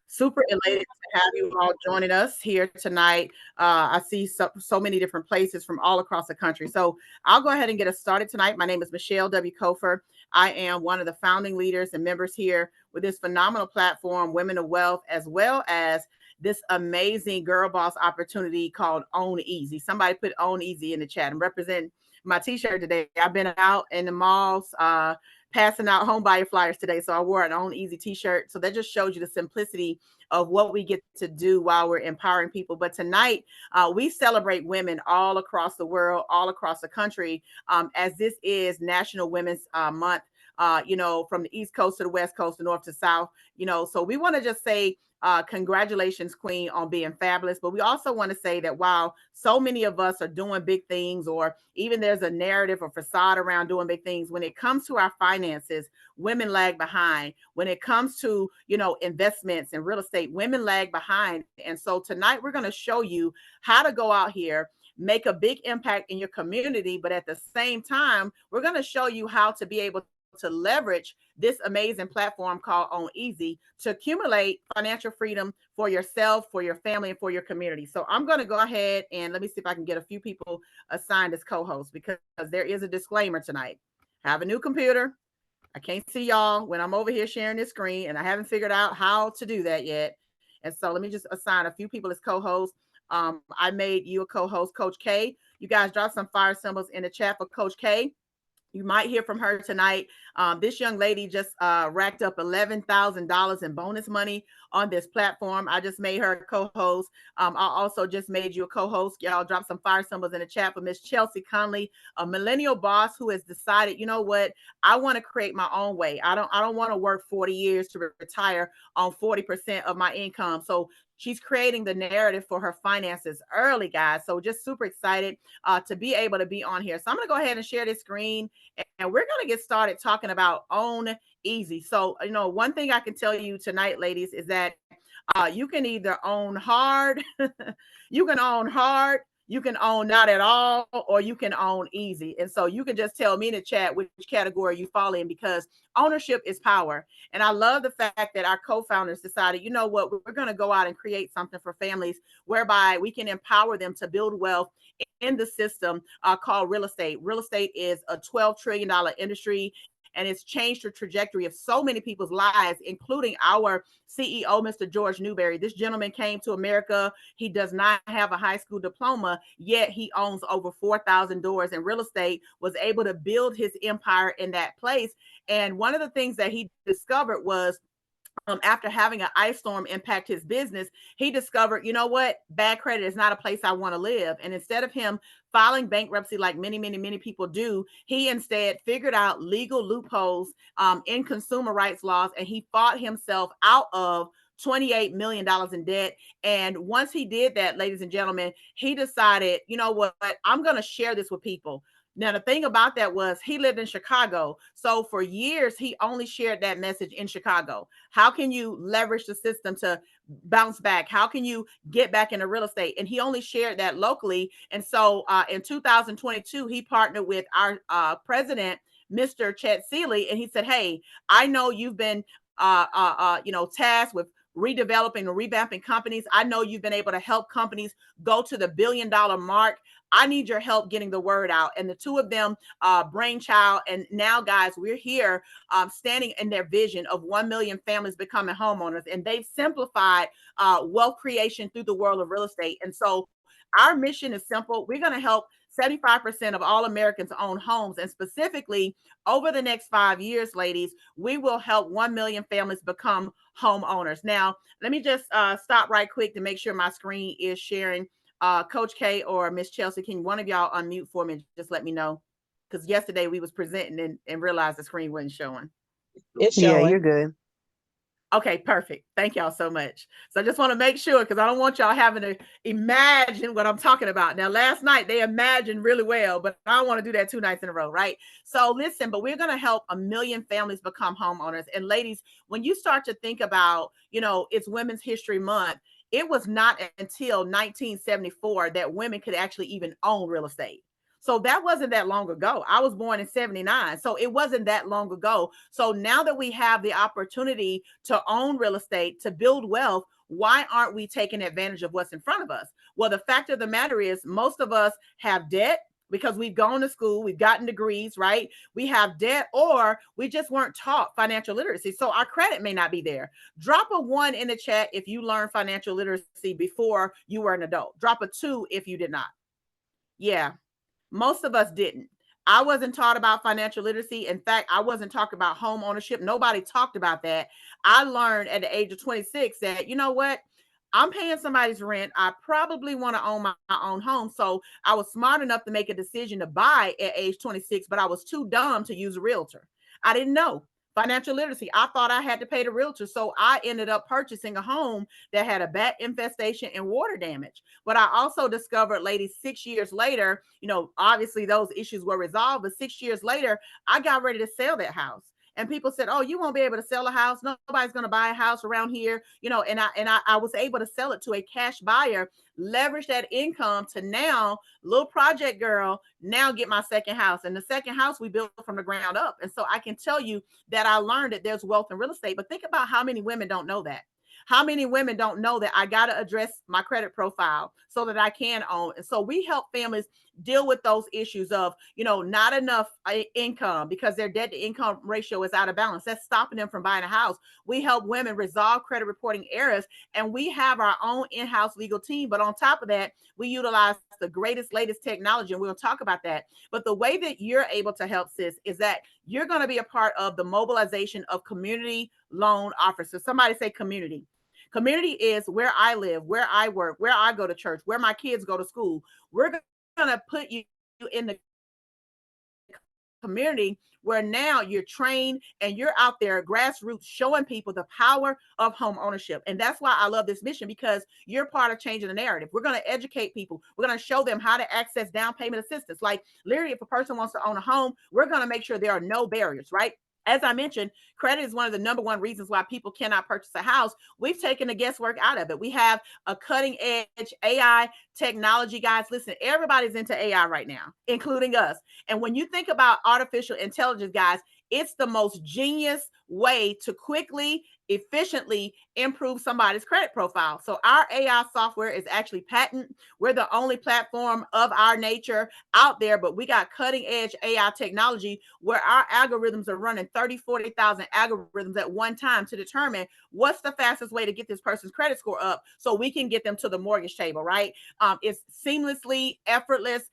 Super elated to have you all joining us here tonight. I see so many different places from all across the country. So I'll go ahead and get us started tonight. My name is Michelle W. Kofer. I am one of the founding leaders and members here with this phenomenal platform, Women of Wealth, as well as this amazing girl boss opportunity called Own Easy. Somebody put Own Easy in the chat. I'm representing my t-shirt today. I've been out in the malls, passing out home buyer flyers today. So I wore an Own Easy t-shirt. So that just shows you the simplicity of what we get to do while we're empowering people. But tonight, we celebrate women all across the world, all across the country, as this is National Women's Month. From the East Coast to the West Coast, the North to South, so we want to just say congratulations, Queen, on being fabulous. But we also want to say that while so many of us are doing big things, or even there's a narrative or facade around doing big things, when it comes to our finances, women lag behind. When it comes to, investments and real estate, women lag behind. And so tonight we're going to show you how to go out here, make a big impact in your community. But at the same time, we're going to show you how to be able to leverage this amazing platform called On Easy to accumulate financial freedom for yourself, for your family, and for your community. So I'm going to go ahead and let me see if I can get a few people assigned as co-hosts, because there is a disclaimer tonight. I have a new computer. I can't see y'all when I'm over here sharing this screen, and I haven't figured out how to do that yet. And so let me just assign a few people as co-hosts. I made you a co-host, Coach K. You guys drop some fire symbols in the chat for Coach K. You might hear from her tonight. This young lady just racked up $11,000 in bonus money on this platform. I just made her a co-host. I also just made you a co-host. Y'all drop some fire symbols in the chat for Miss Chelsea Conley, a millennial boss who has decided, you know what, I want to create my own way. I don't want to work 40 years to retire on 40% of my income. So she's creating the narrative for her finances early, guys. So just super excited to be able to be on here. So I'm going to go ahead and share this screen, and we're going to get started talking about Own Easy. So, one thing I can tell you tonight, ladies, is that you can either own hard, you can own hard, you can own not at all, or you can own easy. And so you can just tell me in the chat which category you fall in, because ownership is power. And I love the fact that our co-founders decided, you know what, we're going to go out and create something for families whereby we can empower them to build wealth in the system called real estate. Real estate is a $12 trillion industry, and it's changed the trajectory of so many people's lives, including our CEO, Mr. George Newberry. This gentleman came to America. He does not have a high school diploma, yet he owns over 4,000 doors in real estate, was able to build his empire in that place. And one of the things that he discovered was, after having an ice storm impact his business, he discovered, you know what, bad credit is not a place I want to live. And instead of him filing bankruptcy like many people do, he instead figured out legal loopholes in consumer rights laws, and he fought himself out of $28 million in debt. And once he did that, ladies and gentlemen, he decided, you know what, I'm going to share this with people. Now, the thing about that was he lived in Chicago. So for years, he only shared that message in Chicago. How can you leverage the system to bounce back? How can you get back into real estate? And he only shared that locally. And so in 2022, he partnered with our president, Mr. Chet Seeley, and he said, hey, I know you've been, tasked with redeveloping and revamping companies. I know you've been able to help companies go to the $1 billion mark. I need your help getting the word out. And the two of them, brainchild. And now, guys, we're here standing in their vision of 1 million families becoming homeowners. And they've simplified wealth creation through the world of real estate. And so our mission is simple. We're going to help 75% of all Americans own homes. And specifically, over the next 5 years, ladies, we will help 1 million families become homeowners. Now, let me just stop right quick to make sure my screen is sharing. Coach K or Miss Chelsea, can one of y'all unmute for me and just let me know? Because yesterday we was presenting and realized the screen wasn't showing. It's showing. Yeah, you're good. Okay, perfect. Thank y'all so much. So I just want to make sure, because I don't want y'all having to imagine what I'm talking about. Now, last night they imagined really well, but I don't want to do that 2 nights in a row, right? So listen, but we're going to help 1 million families become homeowners. And ladies, when you start to think about, it's Women's History Month, it was not until 1974 that women could actually even own real estate. So that wasn't that long ago. I was born in 79. So it wasn't that long ago. So now that we have the opportunity to own real estate, to build wealth, why aren't we taking advantage of what's in front of us? Well, the fact of the matter is, most of us have debt because we've gone to school, we've gotten degrees, right? We have debt, or we just weren't taught financial literacy. So our credit may not be there. Drop a 1 in the chat if you learned financial literacy before you were an adult. Drop a 2 if you did not. Yeah, most of us didn't. I wasn't taught about financial literacy. In fact, I wasn't talking about home ownership. Nobody talked about that. I learned at the age of 26 that, you know what? I'm paying somebody's rent. I probably want to own my own home. So I was smart enough to make a decision to buy at age 26, but I was too dumb to use a realtor. I didn't know financial literacy. I thought I had to pay the realtor. So I ended up purchasing a home that had a bat infestation and water damage. But I also discovered, ladies, 6 years later, obviously those issues were resolved, but 6 years later, I got ready to sell that house. And people said, "Oh, you won't be able to sell a house. Nobody's going to buy a house around here." And I was able to sell it to a cash buyer, leverage that income to now, little project girl, now get my second house. And the second house we built from the ground up. And so I can tell you that I learned that there's wealth in real estate. But think about how many women don't know that. How many women don't know that I got to address my credit profile so that I can own? And so we help families deal with those issues of, not enough income because their debt to income ratio is out of balance. That's stopping them from buying a house. We help women resolve credit reporting errors, and we have our own in-house legal team. But on top of that, we utilize the latest technology, and we'll talk about that. But the way that you're able to help, sis, is that you're going to be a part of the mobilization of community loan officers. Somebody say community. Community is where I live, where I work, where I go to church, where my kids go to school. We're going to put you in the community where now you're trained and you're out there grassroots showing people the power of home ownership. And that's why I love this mission, because you're part of changing the narrative. We're going to educate people. We're going to show them how to access down payment assistance. Like literally, if a person wants to own a home, we're going to make sure there are no barriers, right? As I mentioned, credit is one of the number one reasons why people cannot purchase a house. We've taken the guesswork out of it. We have a cutting edge AI technology, guys. Listen, everybody's into AI right now, including us. And when you think about artificial intelligence, guys, it's the most genius way to quickly, efficiently improve somebody's credit profile. So our AI software is actually patent. We're the only platform of our nature out there, but we got cutting edge AI technology where our algorithms are running 30, 40,000 algorithms at one time to determine what's the fastest way to get this person's credit score up so we can get them to the mortgage table, right? It's seamlessly effortless.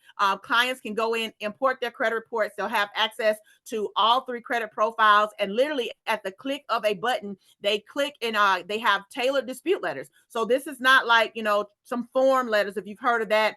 Clients can go in, import their credit reports. They'll have access to all 3 credit profiles, and literally at the click of a button, they click and they have tailored dispute letters. So this is not like, some form letters, if you've heard of that,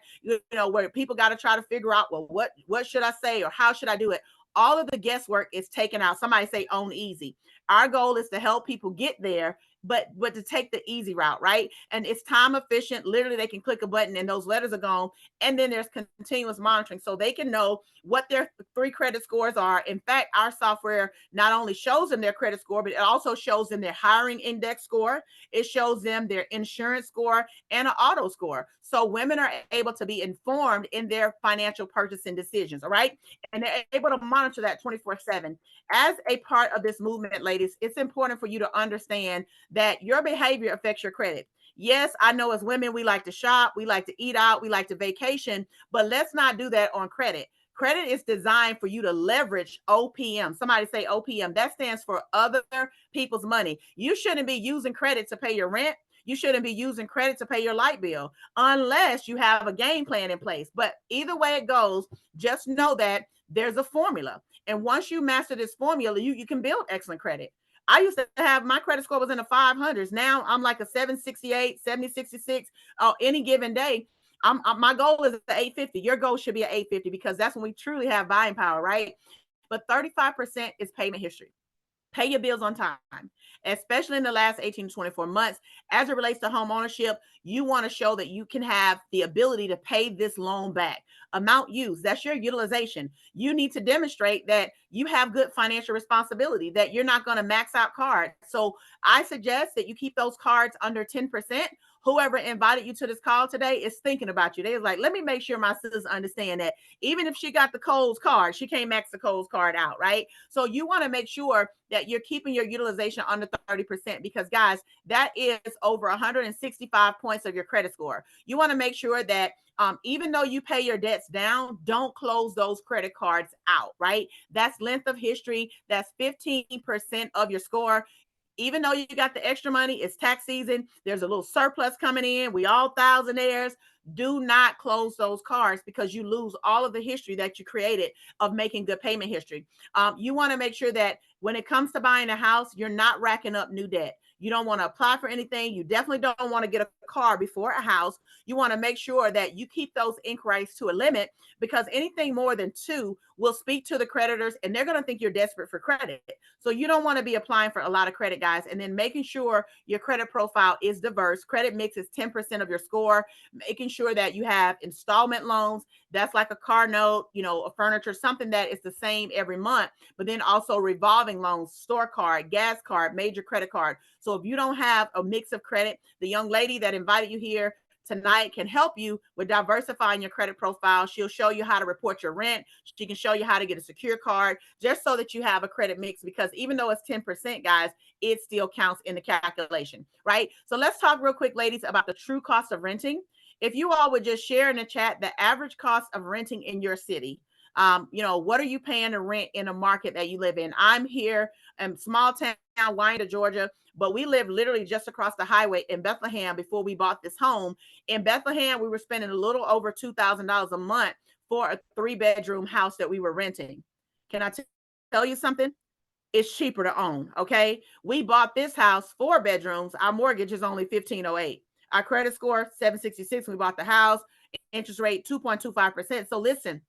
where people got to try to figure out, well, what should I say or how should I do it? All of the guesswork is taken out. Somebody say own easy. Our goal is to help people get there, but to take the easy route, right? And it's time efficient. Literally, they can click a button and those letters are gone. And then there's continuous monitoring so they can know what their 3 credit scores are. In fact, our software not only shows them their credit score, but it also shows them their hiring index score. It shows them their insurance score and an auto score. So women are able to be informed in their financial purchasing decisions, all right? And they're able to monitor that 24/7. As a part of this movement, ladies, it's important for you to understand that your behavior affects your credit. Yes, I know as women, we like to shop, we like to eat out, we like to vacation, but let's not do that on credit. Credit is designed for you to leverage OPM. Somebody say OPM. That stands for other people's money. You shouldn't be using credit to pay your rent. You shouldn't be using credit to pay your light bill unless you have a game plan in place. But either way it goes, just know that there's a formula. And once you master this formula, you can build excellent credit. I used to have my credit score was in the 500s. Now I'm like a 768, 7066 any given day. My goal is the 850. Your goal should be an 850 because that's when we truly have buying power, right? But 35% is payment history. Pay your bills on time, especially in the last 18 to 24 months. As it relates to home ownership, you want to show that you can have the ability to pay this loan back. Amount used, that's your utilization. You need to demonstrate that you have good financial responsibility, that you're not going to max out cards. So I suggest that you keep those cards under 10%. whoever invited you to this call today is thinking about you. They was like, let me make sure my sisters understand that even if she got the Kohl's card, she can't max the Kohl's card out, right? So you want to make sure that you're keeping your utilization under 30% because, guys, that is over 165 points of your credit score. You want to make sure that even though you pay your debts down, don't close those credit cards out, right? That's length of history. That's 15% of your score. Even though you got the extra money, it's tax season, there's a little surplus coming in, we all thousandaires. Do not close those cards because you lose all of the history that you created of making good payment history. You want to make sure that when it comes to buying a house, you're not racking up new debt. You don't want to apply for anything. You definitely don't want to get a car before a house. You want to make sure that you keep those inquiries to a limit because anything more than two will speak to the creditors and they're going to think you're desperate for credit. So you don't want to be applying for a lot of credit, guys. And then making sure your credit profile is diverse. Credit mix is 10% of your score. Making sure that you have installment loans. That's like a car note, a furniture, something that is the same every month, but then also revolving loans, store card, gas card, major credit card. So if you don't have a mix of credit, the young lady that invited you here tonight can help you with diversifying your credit profile. She'll show you how to report your rent. She can show you how to get a secure card just so that you have a credit mix because even though it's 10%, guys, it still counts in the calculation, right? So let's talk real quick, ladies, about the true cost of renting. If you all would just share in the chat the average cost of renting in your city. What are you paying to rent in a market that you live in? I'm here in small town, Wyandotte, Georgia, but we live literally just across the highway in Bethlehem before we bought this home. In Bethlehem, we were spending a little over $2,000 a month for a 3-bedroom house that we were renting. Can I tell you something? It's cheaper to own, okay? We bought this house, 4 bedrooms. Our mortgage is only 1508. Our credit score, 766. We bought the house, interest rate 2.25%. So listen,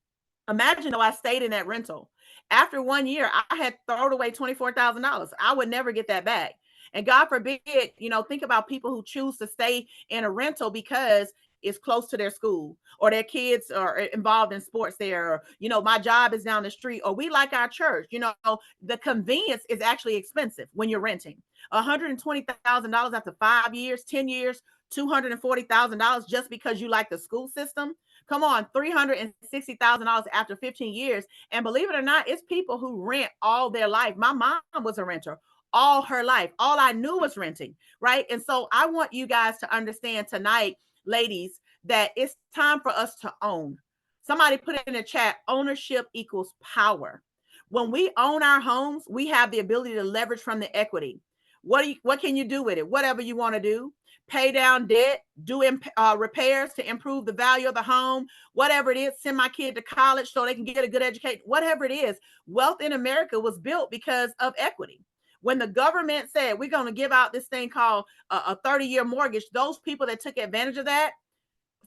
imagine though I stayed in that rental. After 1 year, I had thrown away $24,000. I would never get that back. And God forbid, think about people who choose to stay in a rental because it's close to their school or their kids are involved in sports there. Or, my job is down the street or we like our church. The convenience is actually expensive when you're renting. $120,000 after 5 years, 10 years, $240,000 just because you like the school system. Come on, $360,000 after 15 years. And believe it or not, it's people who rent all their life. My mom was a renter all her life. All I knew was renting, right? And so I want you guys to understand tonight, ladies, that it's time for us to own. Somebody put it in the chat, ownership equals power. When we own our homes, we have the ability to leverage from the equity. What can you do with it? Whatever you want to do. Pay down debt, do repairs to improve the value of the home, whatever it is, send my kid to college so they can get a good education, whatever it is. Wealth in America was built because of equity. When the government said we're going to give out this thing called a 30-year mortgage, those people that took advantage of that,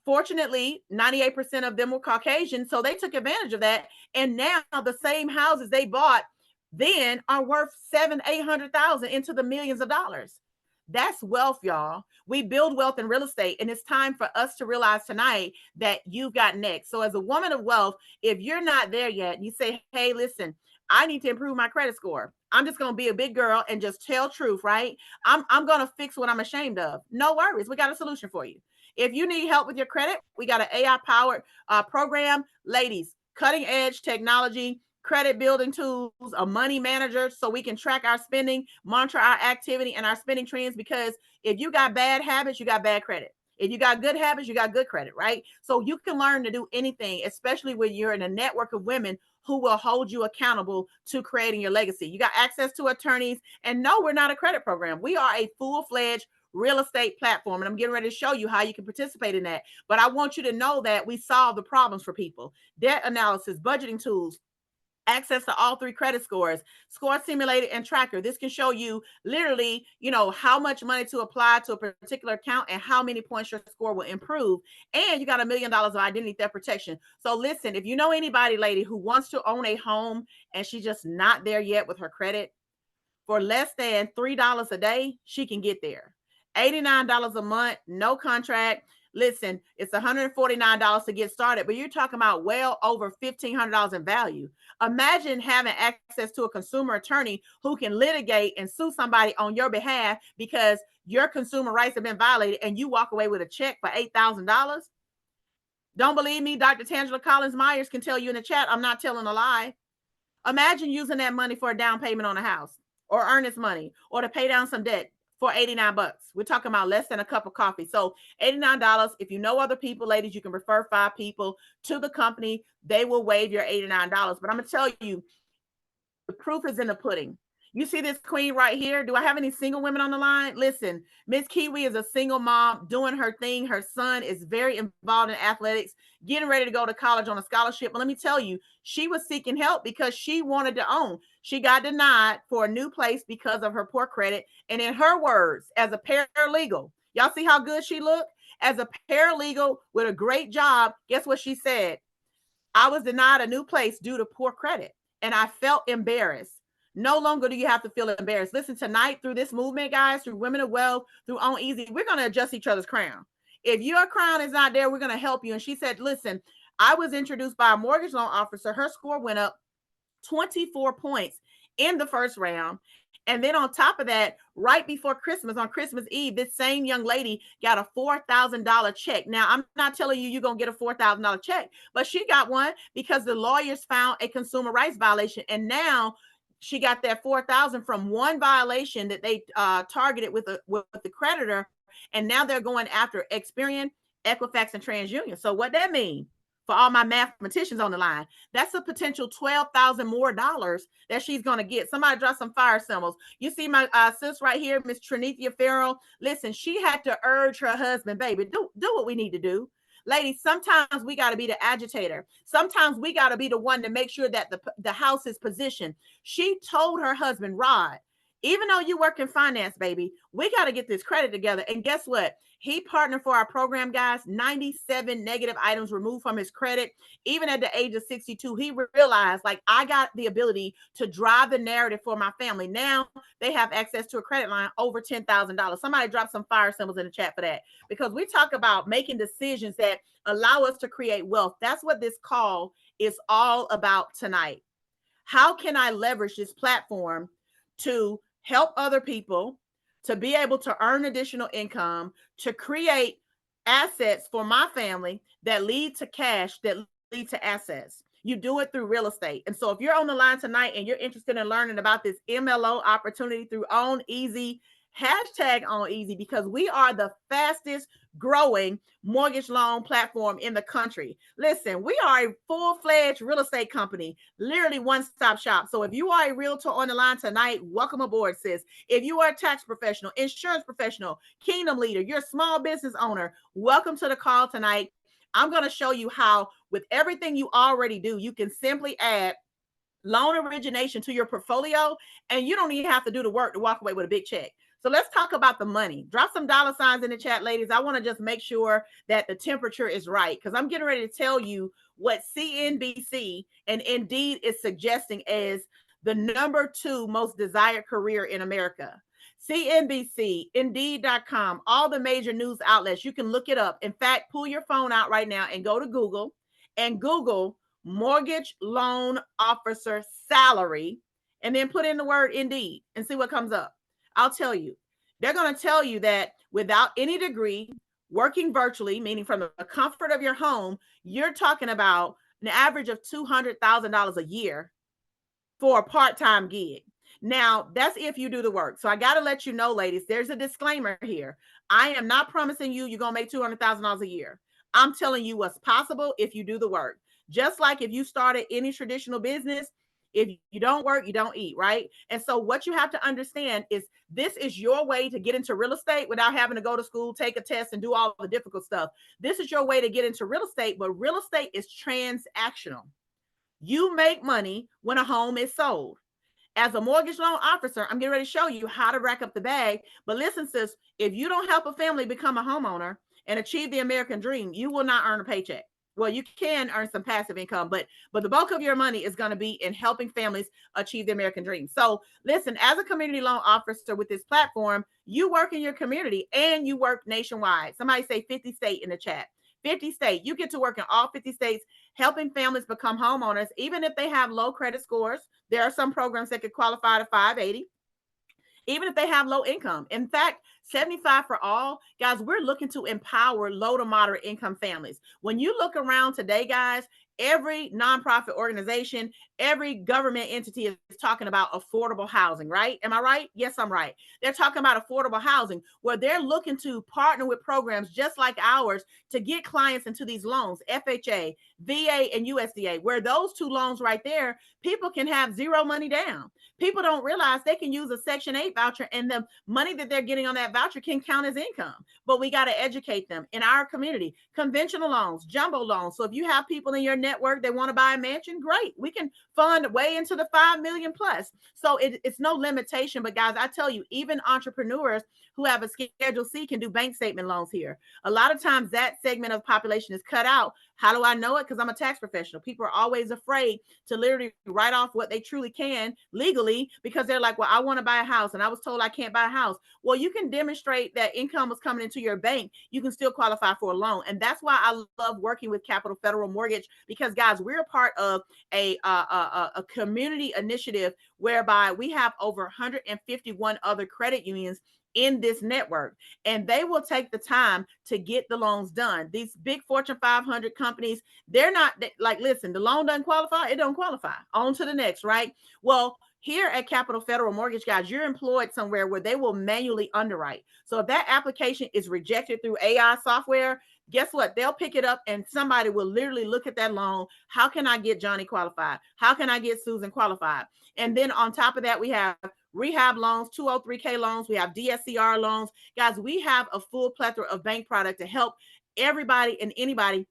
fortunately, 98% of them were Caucasian, so they took advantage of that. And now the same houses they bought then are worth $700,000-800,000 into the millions of dollars. That's wealth, y'all. We build wealth in real estate, and it's time for us to realize tonight that you've got next. So as a woman of wealth, if you're not there yet, and you say, hey, listen, I need to improve my credit score. I'm just going to be a big girl and just tell truth, right? I'm going to fix what I'm ashamed of. No worries. We got a solution for you. If you need help with your credit, we got an AI-powered program. Ladies, cutting edge technology, credit building tools, a money manager so we can track our spending, monitor our activity and our spending trends. Because if you got bad habits, you got bad credit. If you got good habits, you got good credit, right? So you can learn to do anything, especially when you're in a network of women who will hold you accountable to creating your legacy. You got access to attorneys. And no, we're not a credit program. We are a full-fledged real estate platform. And I'm getting ready to show you how you can participate in that. But I want you to know that we solve the problems for people. Debt analysis, budgeting tools, access to all 3 credit scores, score simulator and tracker. This can show you literally, how much money to apply to a particular account and how many points your score will improve. And you got $1 million of identity theft protection. So listen, if you know anybody, lady, who wants to own a home and she's just not there yet with her credit, for less than $3 a day, she can get there. $89 a month, no contract. Listen, it's $149 to get started, but you're talking about well over $1,500 in value. Imagine having access to a consumer attorney who can litigate and sue somebody on your behalf because your consumer rights have been violated and you walk away with a check for $8,000. Don't believe me? Dr. Tangela Collins Myers can tell you in the chat, I'm not telling a lie. Imagine using that money for a down payment on a house or earnest money or to pay down some debt for 89 bucks. We're talking about less than a cup of coffee. So $89. If you know other people, ladies, you can refer 5 people to the company. They will waive your $89. But I'm going to tell you, the proof is in the pudding. You see this queen right here? Do I have any single women on the line? Listen, Miss Kiwi is a single mom doing her thing. Her son is very involved in athletics, getting ready to go to college on a scholarship. But let me tell you, she was seeking help because she wanted to own. She got denied for a new place because of her poor credit. And in her words, as a paralegal, y'all see how good she looked? As a paralegal with a great job, guess what she said? I was denied a new place due to poor credit, and I felt embarrassed. No longer do you have to feel embarrassed. Listen, tonight through this movement, guys, through Women of Wealth, through Own Easy, we're going to adjust each other's crown. If your crown is not there, we're going to help you. And she said, listen, I was introduced by a mortgage loan officer. Her score went up 24 points in the first round. And then on top of that, right before Christmas, on Christmas Eve, this same young lady got a $4,000 check. Now, I'm not telling you you're going to get a $4,000 check, but she got one because the lawyers found a consumer rights violation. And now she got that 4,000 from one violation that they targeted with the creditor. And now they're going after Experian, Equifax, and TransUnion. So what that means, for all my mathematicians on the line, that's a potential $12,000 more dollars that she's going to get. Somebody drop some fire symbols. You see my sis right here, Miss Trinithia Farrell. Listen, she had to urge her husband, baby, do what we need to do. Ladies, sometimes we got to be the agitator. Sometimes we got to be the one to make sure that the house is positioned. She told her husband, Rod, even though you work in finance, baby, we got to get this credit together. And guess what? He partnered for our program, guys. 97 negative items removed from his credit. Even at the age of 62, he realized, like, I got the ability to drive the narrative for my family. Now they have access to a credit line over $10,000. Somebody drop some fire symbols in the chat for that, because we talk about making decisions that allow us to create wealth. That's what this call is all about tonight. How can I leverage this platform to help other people, to be able to earn additional income, to create assets for my family that lead to cash, that lead to assets? You do it through real estate. And so if you're on the line tonight and you're interested in learning about this MLO opportunity through Own Easy, hashtag Own Easy, because we are the fastest growing mortgage loan platform in the country. Listen, we are a full-fledged real estate company, literally one-stop shop. So if you are a realtor on the line tonight, welcome aboard, sis. If you are a tax professional, insurance professional, kingdom leader, you're a small business owner, welcome to the call tonight. I'm going to show you how, with everything you already do, you can simply add loan origination to your portfolio, and you don't even have to do the work to walk away with a big check. So let's talk about the money. Drop some dollar signs in the chat, ladies. I want to just make sure that the temperature is right, because I'm getting ready to tell you what CNBC and Indeed is suggesting as the #2 most desired career in America. CNBC, Indeed.com, all the major news outlets, you can look it up. In fact, pull your phone out right now and go to Google and Google mortgage loan officer salary, and then put in the word Indeed and see what comes up. I'll tell you, they're going to tell you that without any degree, working virtually, meaning from the comfort of your home, you're talking about an average of $200,000 a year for a part-time gig. Now, that's if you do the work. So I got to let you know, ladies, there's a disclaimer here. I am not promising you you're going to make $200,000 a year. I'm telling you what's possible if you do the work. Just like if you started any traditional business, if you don't work, you don't eat, right? And so what you have to understand is this is your way to get into real estate without having to go to school, take a test, and do all the difficult stuff. This is your way to get into real estate, but real estate is transactional. You make money when a home is sold. As a mortgage loan officer, I'm getting ready to show you how to rack up the bag. But listen, sis, if you don't help a family become a homeowner and achieve the American dream, you will not earn a paycheck. Well, you can earn some passive income, but the bulk of your money is going to be in helping families achieve the American dream. So listen, as a community loan officer with this platform, you work in your community and you work nationwide. Somebody say 50 state in the chat. 50 state. You get to work in all 50 states, helping families become homeowners, even if they have low credit scores. There are some programs that could qualify to 580, even if they have low income. In fact, 75 for all, guys, we're looking to empower low to moderate income families. When you look around today, guys, every nonprofit organization, every government entity is talking about affordable housing, right? Am I right? Yes, I'm right. They're talking about affordable housing where they're looking to partner with programs just like ours to get clients into these loans, FHA, VA, and USDA, where those two loans right there, people can have zero money down. People don't realize they can use a Section 8 voucher and the money that they're getting on that voucher can count as income. But we got to educate them in our community. Conventional loans, jumbo loans. So if you have people in your network that want to buy a mansion, great. We can fund way into the 5 million plus. So it's no limitation. But guys, I tell you, even entrepreneurs who have a Schedule C can do bank statement loans here. A lot of times that segment of population is cut out. How do I know it? Because I'm a tax professional. People are always afraid to literally write off what they truly can legally because they're like, well, I want to buy a house and I was told I can't buy a house. Well, you can demonstrate that income was coming into your bank. You can still qualify for a loan. And that's why I love working with Capital Federal Mortgage because, guys, we're a part of a community initiative whereby we have over 151 other credit unions in this network, and they will take the time to get the loans done. These big Fortune 500 companies, they're not like, listen, the loan doesn't qualify, it don't qualify. On to the next, right? Well, here at Capital Federal Mortgage, guys, you're employed somewhere where they will manually underwrite. So if that application is rejected through AI software, guess what? They'll pick it up and somebody will literally look at that loan. How can I get Johnny qualified? How can I get Susan qualified? And then on top of that, we have rehab loans, 203K loans. We have DSCR loans. Guys, we have a full plethora of bank product to help everybody and anybody.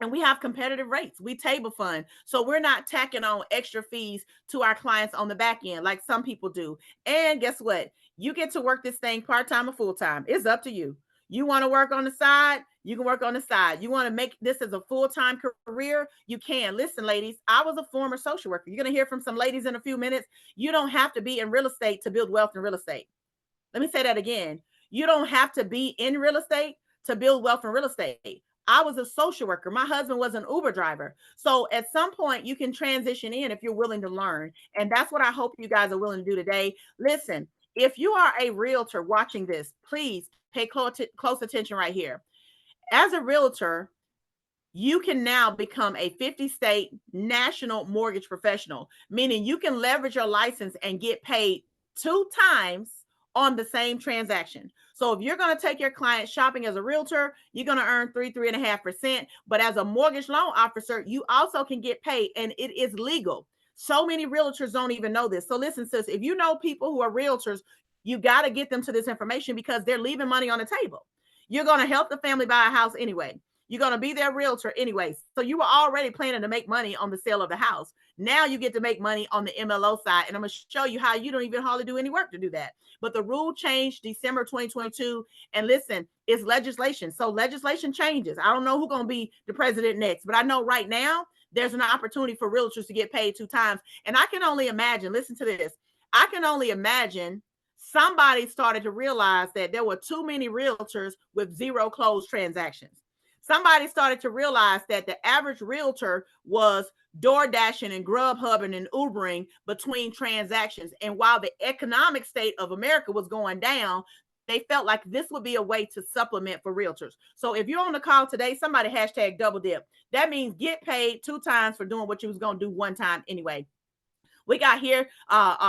And we have competitive rates. We table fund. So we're not tacking on extra fees to our clients on the back end like some people do. And guess what? You get to work this thing part-time or full-time. It's up to you. You want to work on the side, you can work on the side. You want to make this as a full-time career, you can. Listen, ladies, I was a former social worker. You're going to hear from some ladies in a few minutes. You don't have to be in real estate to build wealth in real estate. Let me say that again. You don't have to be in real estate to build wealth in real estate. I was a social worker. My husband was an Uber driver. So at some point, you can transition in if you're willing to learn. And that's what I hope you guys are willing to do today. Listen, if you are a realtor watching this, please pay close attention right here. As a realtor, you can now become a 50 state national mortgage professional, meaning you can leverage your license and get paid 2 times on the same transaction. So if you're going to take your client shopping as a realtor, you're going to earn 3.5%. But as a mortgage loan officer, you also can get paid and it is legal. So many realtors don't even know this. So listen, sis, if you know people who are realtors, you got to get them to this information because they're leaving money on the table. You're going to help the family buy a house anyway. You're going to be their realtor anyway. So you were already planning to make money on the sale of the house. Now you get to make money on the MLO side. And I'm going to show you how you don't even hardly do any work to do that. But the rule changed December 2022. And listen, it's legislation. So legislation changes. I don't know who's going to be the president next, but I know right now there's an opportunity for realtors to get paid 2 times. And I can only imagine, listen to this. I can only imagine somebody started to realize that there were too many realtors with zero closed transactions. Somebody started to realize that the average realtor was door dashing and Grubhubbing and Ubering between transactions. And while the economic state of America was going down, they felt like this would be a way to supplement for realtors. So if you're on the call today, somebody hashtag double dip. That means get paid 2 times for doing what you was going to do 1 time anyway. We got here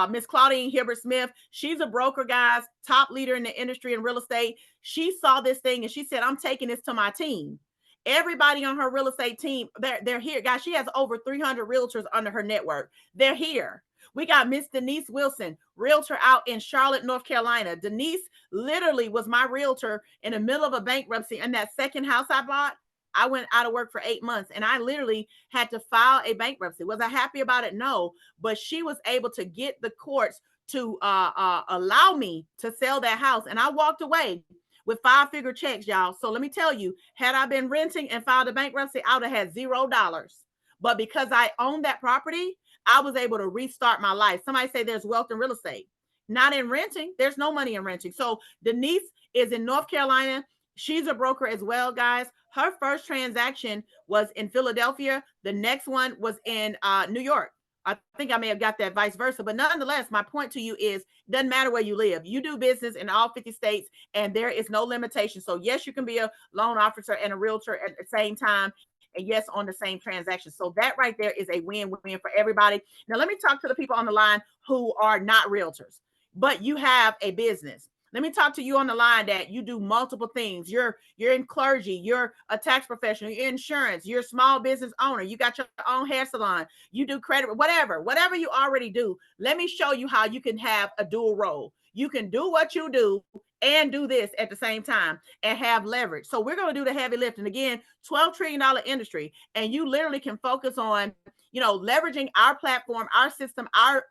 Miss Claudine Hibbert Smith. She's a broker, guys, top leader in the industry in real estate. She saw this thing and she said, I'm taking this to my team. Everybody on her real estate team, they're here, guys. She has over 300 realtors under her network. They're here. We got Miss Denise Wilson, realtor out in Charlotte, North Carolina. Denise literally was my realtor in the middle of a bankruptcy. And that second house I bought, I went out of work for 8 months and I literally had to file a bankruptcy. Was I happy about it? No, but she was able to get the courts to allow me to sell that house. And I walked away with 5-figure checks, y'all. So let me tell you, had I been renting and filed a bankruptcy, I would have had $0. But because I owned that property, I was able to restart my life. Somebody say there's wealth in real estate. Not in renting. There's no money in renting. So Denise is in North Carolina. She's a broker as well, guys. Her first transaction was in Philadelphia. The next one was in New York. I think I may have got that vice versa. But nonetheless, my point to you is, it doesn't matter where you live. You do business in all 50 states, and there is no limitation. So yes, you can be a loan officer and a realtor at the same time. And yes, on the same transaction. So that right there is a win-win for everybody. Now, let me talk to the people on the line who are not realtors, but you have a business. Let me talk to you on the line that you do multiple things. You're in clergy, you're a tax professional, you're insurance, you're a small business owner, you got your own hair salon, you do credit, whatever you already do. Let me show you how you can have a dual role. You can do what you do and do this at the same time and have leverage. So we're going to do the heavy lifting. Again, $12 trillion industry, and you literally can focus on, leveraging our platform, our system, our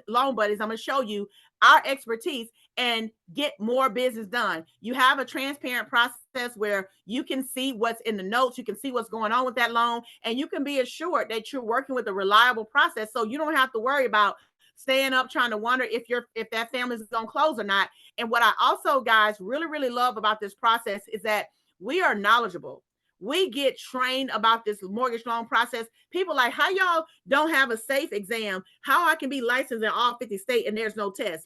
loan buddies. I'm going to show you our expertise and get more business done. You have a transparent process where you can see what's in the notes, you can see what's going on with that loan, and you can be assured that you're working with a reliable process, so you don't have to worry about staying up trying to wonder if that family's going to close or not. And what I also, guys, really, really love about this process is that we are knowledgeable. We get trained about this mortgage loan process. People like, how y'all don't have a safe exam? How I can be licensed in all 50 states and there's no test?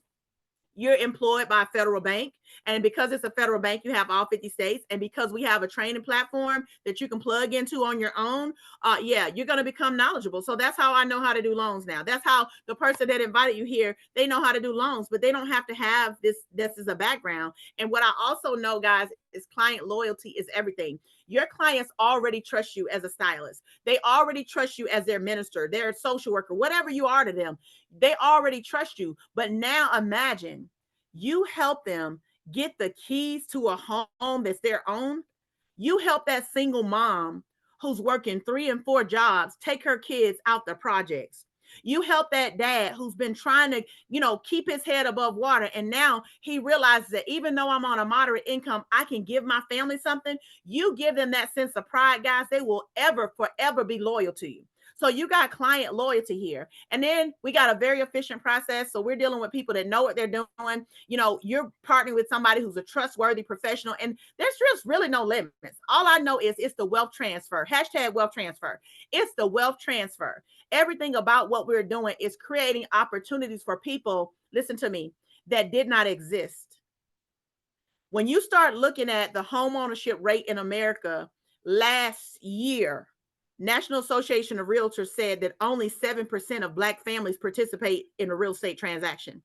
You're employed by a federal bank. And because it's a federal bank, you have all 50 states. And because we have a training platform that you can plug into on your own, you're going to become knowledgeable. So that's how I know how to do loans now. That's how the person that invited you here, they know how to do loans, but they don't have to have this as a background. And what I also know, guys, is client loyalty is everything. Your clients already trust you as a stylist. They already trust you as their minister, their social worker, whatever you are to them. They already trust you. But now imagine you help them get the keys to a home that's their own. You help that single mom who's working 3 and 4 jobs take her kids out the projects. You help that dad who's been trying to, keep his head above water. And now he realizes that even though I'm on a moderate income, I can give my family something. You give them that sense of pride, guys. They will forever be loyal to you. So you got client loyalty here. And then we got a very efficient process. So we're dealing with people that know what they're doing. You're partnering with somebody who's a trustworthy professional. And there's just really no limits. All I know is it's the wealth transfer. # wealth transfer. It's the wealth transfer. Everything about what we're doing is creating opportunities for people, listen to me, that did not exist. When you start looking at the home ownership rate in America last year, National Association of Realtors said that only 7% of Black families participate in a real estate transaction.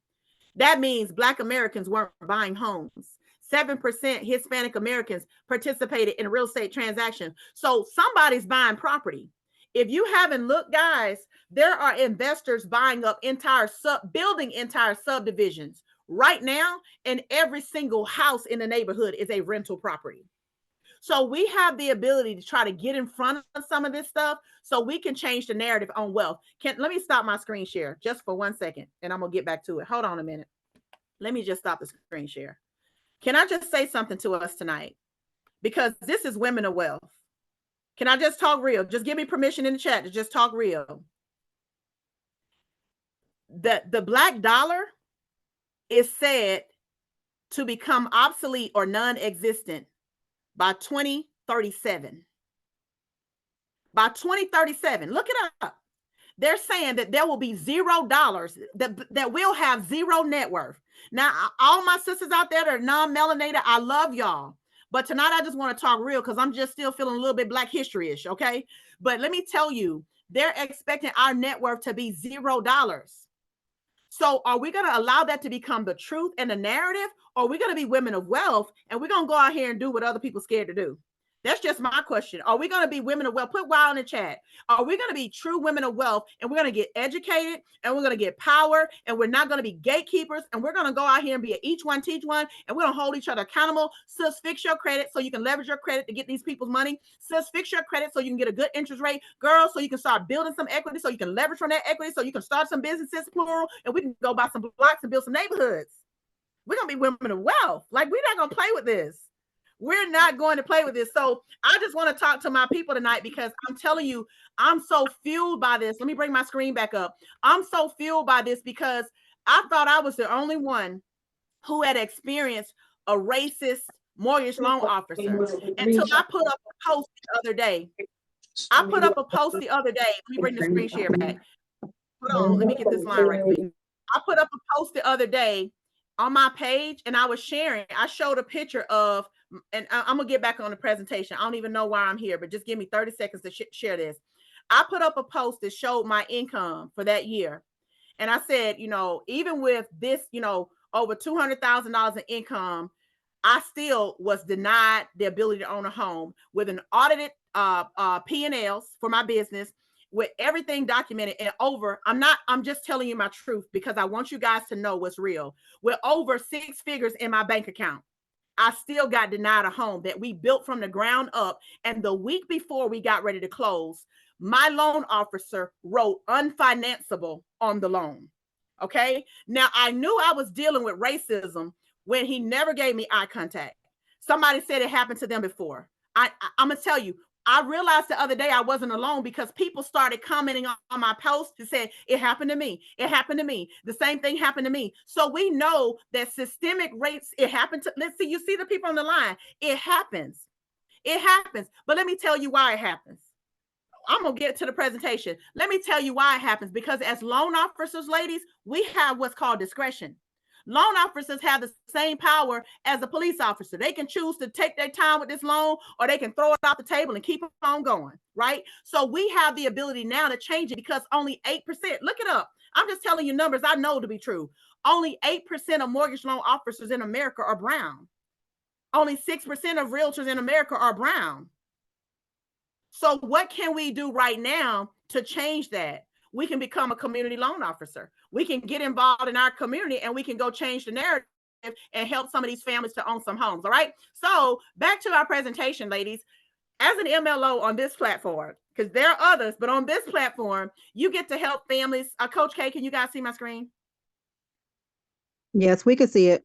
That means Black Americans weren't buying homes. 7% Hispanic Americans participated in a real estate transaction. So somebody's buying property. If you haven't looked, guys, there are investors buying up building entire subdivisions right now, and every single house in the neighborhood is a rental property. So we have the ability to try to get in front of some of this stuff so we can change the narrative on wealth. Let me stop my screen share just for 1 second, and I'm going to get back to it. Hold on a minute. Let me just stop the screen share. Can I just say something to us tonight? Because this is Women of Wealth. Can I just talk real? Just give me permission in the chat to just talk real. The Black dollar is said to become obsolete or non-existent by 2037. By 2037, look it up. They're saying that there will be $0 that will have zero net worth. Now, all my sisters out there that are non-melanated, I love y'all. But tonight I just want to talk real because I'm just still feeling a little bit Black history-ish, okay? But let me tell you, they're expecting our net worth to be $0. So are we going to allow that to become the truth and the narrative? Or are we going to be women of wealth and we're going to go out here and do what other people scared to do? That's just my question. Are we going to be women of wealth? Put wow in the chat. Are we going to be true women of wealth and we're going to get educated and we're going to get power and we're not going to be gatekeepers and we're going to go out here and be a each one teach one and we're going to hold each other accountable? Sis, fix your credit so you can leverage your credit to get these people's money. Sis, fix your credit so you can get a good interest rate. Girl, so you can start building some equity so you can leverage from that equity so you can start some businesses, plural, and we can go buy some blocks and build some neighborhoods. We're going to be women of wealth. Like, we're not going to play with this. We're not going to play with this. So I just want to talk to my people tonight because I'm telling you, I'm so fueled by this. Let me bring my screen back up. I'm so fueled by this because I thought I was the only one who had experienced a racist mortgage loan officer until I put up a post the other day. I put up a post the other day. Let me bring the screen share back. Hold on, let me get this line right quick. I put up a post the other day on my page and I was sharing. I showed a picture of, and I'm gonna get back on the presentation. I don't even know why I'm here, but just give me 30 seconds to share this. I put up a post that showed my income for that year. And I said, you know, even with this, you know, over $200,000 in income, I still was denied the ability to own a home with an audited P&Ls for my business, with everything documented and over. I'm just telling you my truth because I want you guys to know what's real. With over 6 figures in my bank account, I still got denied a home that we built from the ground up. And the week before we got ready to close, my loan officer wrote unfinanceable on the loan. Okay. Now I knew I was dealing with racism when he never gave me eye contact. Somebody said it happened to them before. I'm gonna tell you, I realized the other day I wasn't alone because people started commenting on my post and said, it happened to me. It happened to me. The same thing happened to me. So we know that systemic rates, it happened to, let's see, you see the people on the line. It happens. It happens. But let me tell you why it happens. I'm going to get to the presentation. Let me tell you why it happens. Because as loan officers, ladies, we have what's called discretion. Loan officers have the same power as a police officer. They can choose to take their time with this loan, or they can throw it off the table and keep it on going, right? So we have the ability now to change it because only 8%, look it up. I'm just telling you numbers I know to be true. Only 8% of mortgage loan officers in America are brown. Only 6% of realtors in America are brown. So what can we do right now to change that? We can become a community loan officer. We can get involved in our community and we can go change the narrative and help some of these families to own some homes. All right. So back to our presentation, ladies. As an MLO on this platform, because there are others, but on this platform, you get to help families. Coach K, can you guys see my screen? Yes, we can see it.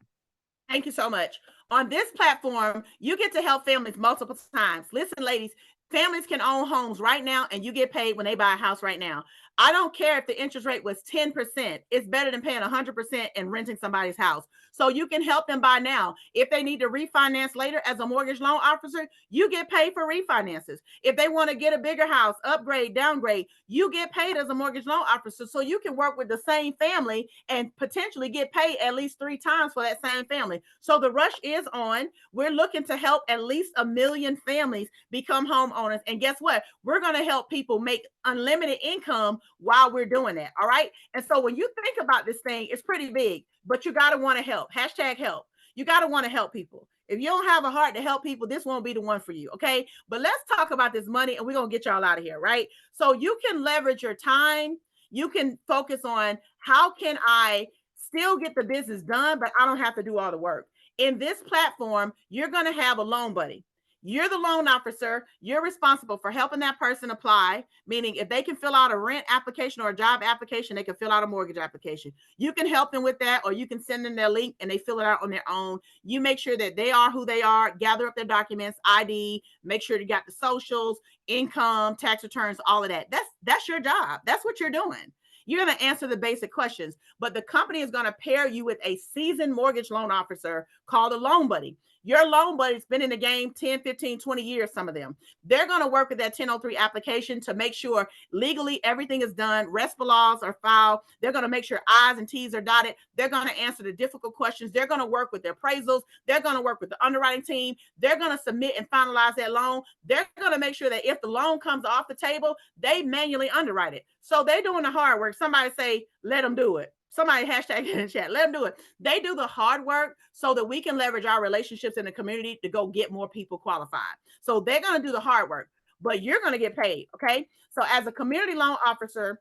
Thank you so much. On this platform, you get to help families multiple times. Listen, ladies, families can own homes right now and you get paid when they buy a house right now. I don't care if the interest rate was 10%. It's better than paying 100% and renting somebody's house. So you can help them buy now. If they need to refinance later as a mortgage loan officer, you get paid for refinances. If they want to get a bigger house, upgrade, downgrade, you get paid as a mortgage loan officer. So you can work with the same family and potentially get paid at least 3 times for that same family. So the rush is on. We're looking to help at least 1 million families become homeowners. And guess what? We're going to help people make unlimited income while we're doing that. All right. And so when you think about this thing, it's pretty big, but you got to want to help. Hashtag help. You got to want to help people. If you don't have a heart to help people, this won't be the one for you. Okay. But let's talk about this money and we're going to get y'all out of here. Right. So you can leverage your time. You can focus on how can I still get the business done, but I don't have to do all the work. In this platform, you're going to have a loan buddy. You're the loan officer. You're responsible for helping that person apply, meaning if they can fill out a rent application or a job application, they can fill out a mortgage application. You can help them with that, or you can send them their link and they fill it out on their own. You make sure that they are who they are, gather up their documents, ID, make sure you got the socials, income, tax returns, all of that. That's your job. That's what you're doing. You're going to answer the basic questions, but the company is going to pair you with a seasoned mortgage loan officer called a loan buddy. Your loan buddy's been in the game 10, 15, 20 years, some of them. They're going to work with that 1003 application to make sure legally everything is done. RESPA laws are filed. They're going to make sure I's and T's are dotted. They're going to answer the difficult questions. They're going to work with their appraisals. They're going to work with the underwriting team. They're going to submit and finalize that loan. They're going to make sure that if the loan comes off the table, they manually underwrite it. So they're doing the hard work. Somebody say, let them do it. Somebody hashtag in the chat, let them do it. They do the hard work so that we can leverage our relationships in the community to go get more people qualified. So they're going to do the hard work, but you're going to get paid. Okay. So as a community loan officer,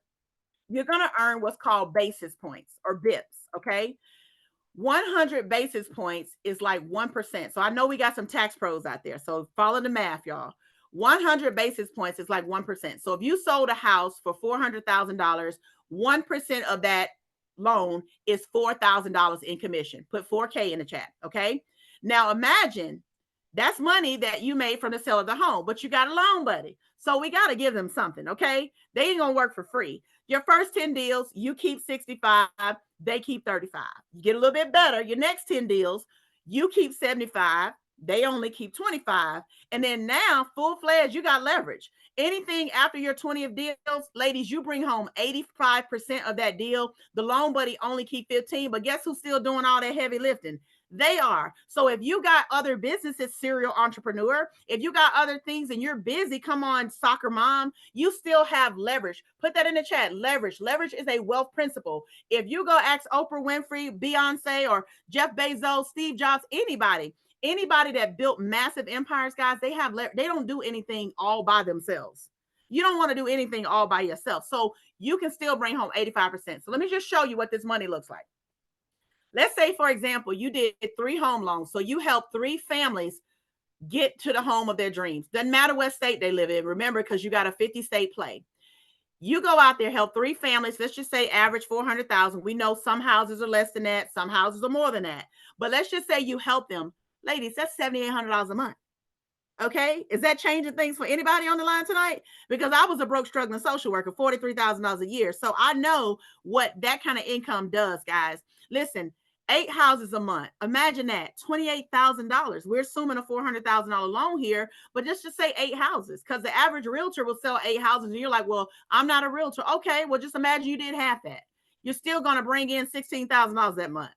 you're going to earn what's called basis points or BIPs. Okay. 100 basis points is like 1%. So I know we got some tax pros out there. So follow the math, y'all. 100 basis points is like 1%. So if you sold a house for $400,000, 1% of that loan is $4,000 in commission. Put 4K in the chat. Okay. Now imagine That's money that you made from the sale of the home, but you got a loan buddy. So we got to give them something, okay? They ain't going to work for free. Your first 10 deals, you keep 65, they keep 35. You get a little bit better. Your next 10 deals, you keep 75, they only keep 25. And then now, full-fledged, you got leverage. Anything after your 20th deals, ladies, you bring home 85% of that deal. The loan buddy only keep 15, but guess who's still doing all that heavy lifting? They are. So if you got other businesses, serial entrepreneur, if you got other things and you're busy, come on, soccer mom, you still have leverage. Put that in the chat. Leverage. Leverage is a wealth principle. If you go ask Oprah Winfrey, Beyonce, or Jeff Bezos, Steve Jobs, anybody that built massive empires, guys, they don't do anything all by themselves. You don't want to do anything all by yourself. So you can still bring home 85%. So let me just show you what this money looks like. Let's say, for example, you did 3 home loans. So you helped 3 families get to the home of their dreams. Doesn't matter what state they live in. Remember, because you got a 50 state play. You go out there, help 3 families. Let's just say average 400,000. We know some houses are less than that. Some houses are more than that. But let's just say you help them. Ladies, that's $7,800 a month. Okay. Is that changing things for anybody on the line tonight? Because I was a broke, struggling social worker, $43,000 a year. So I know what that kind of income does, guys. Listen, 8 houses a month. Imagine that, $28,000. We're assuming a $400,000 loan here, but just to say 8 houses, because the average realtor will sell 8 houses. And you're like, well, I'm not a realtor. Okay, well, just imagine you did half that. You're still going to bring in $16,000 that month.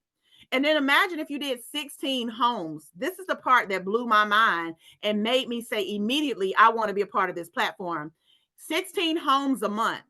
And then imagine if you did 16 homes. This is the part that blew my mind and made me say immediately, I want to be a part of this platform. 16 homes a month.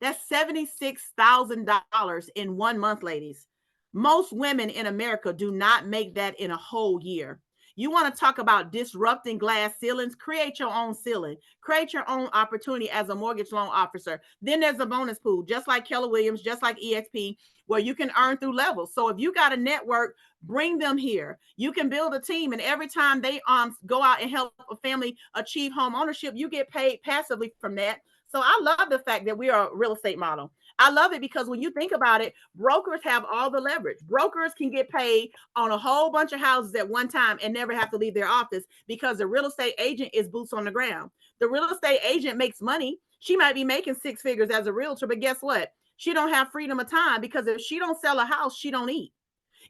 That's $76,000 in 1 month, ladies. Most women in America do not make that in a whole year. You want to talk about disrupting glass ceilings? Create your own ceiling. Create your own opportunity as a mortgage loan officer. Then there's a bonus pool, just like Keller Williams, just like EXP, where you can earn through levels. So if you got a network, bring them here. You can build a team, and every time they go out and help a family achieve home ownership, you get paid passively from that. So I love the fact that we are a real estate model. I love it because when you think about it, brokers have all the leverage. Brokers can get paid on a whole bunch of houses at one time and never have to leave their office because the real estate agent is boots on the ground. The real estate agent makes money. She might be making 6 figures as a realtor, but guess what? She don't have freedom of time because if she don't sell a house, she don't eat.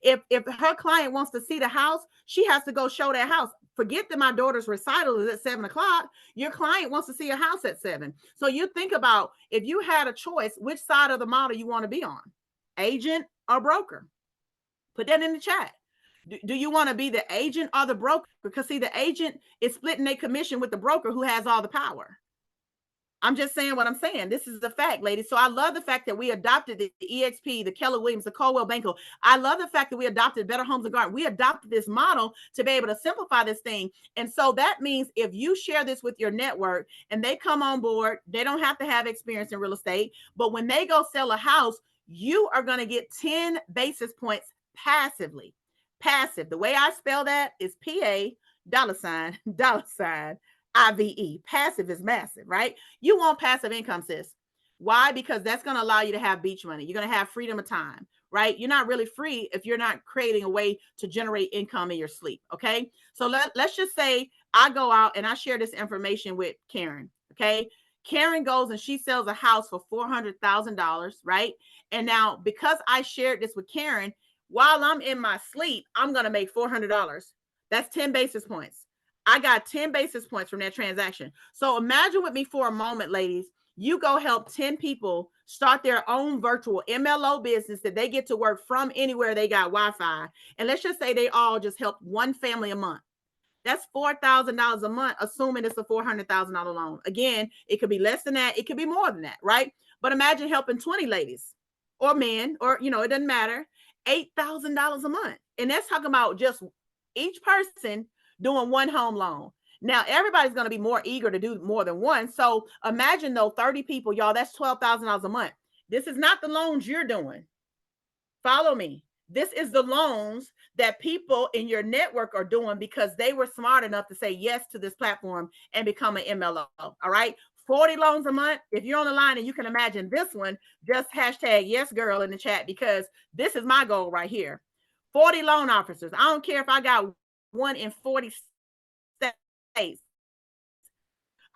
If her client wants to see the house, she has to go show that house. Forget that my daughter's recital is at 7:00. Your client wants to see a house at 7. So you think about if you had a choice, which side of the model you want to be on, agent or broker. Put that in the chat. Do you want to be the agent or the broker? Because see, the agent is splitting their commission with the broker who has all the power. I'm just saying what I'm saying. This is the fact, ladies. So I love the fact that we adopted the EXP, the Keller Williams, the Coldwell Banker. I love the fact that we adopted Better Homes and Gardens. We adopted this model to be able to simplify this thing. And so that means if you share this with your network and they come on board, they don't have to have experience in real estate. But when they go sell a house, you are going to get 10 basis points passively. Passive. The way I spell that is PA $$ IVE. Passive is massive, right? You want passive income, sis. Why? Because that's going to allow you to have beach money. You're going to have freedom of time, right? You're not really free if you're not creating a way to generate income in your sleep. Okay. So let's just say I go out and I share this information with Karen. Okay. Karen goes and she sells a house for $400,000, right? And now because I shared this with Karen, while I'm in my sleep, I'm going to make $400. That's 10 basis points. I got 10 basis points from that transaction. So imagine with me for a moment, ladies, you go help 10 people start their own virtual MLO business that they get to work from anywhere they got Wi-Fi. And let's just say they all just help 1 family a month. That's $4,000 a month, assuming it's a $400,000 loan. Again, it could be less than that. It could be more than that, right? But imagine helping 20 ladies or men, or, it doesn't matter, $8,000 a month. And that's talking about just each person doing 1 home loan. Now, everybody's going to be more eager to do more than one. So imagine though, 30 people, y'all, that's $12,000 a month. This is not the loans you're doing. Follow me. This is the loans that people in your network are doing because they were smart enough to say yes to this platform and become an MLO. All right. 40 loans a month. If you're on the line and you can imagine this one, just hashtag yes girl in the chat, because this is my goal right here. 40 loan officers. I don't care if I got 1 in 40 states.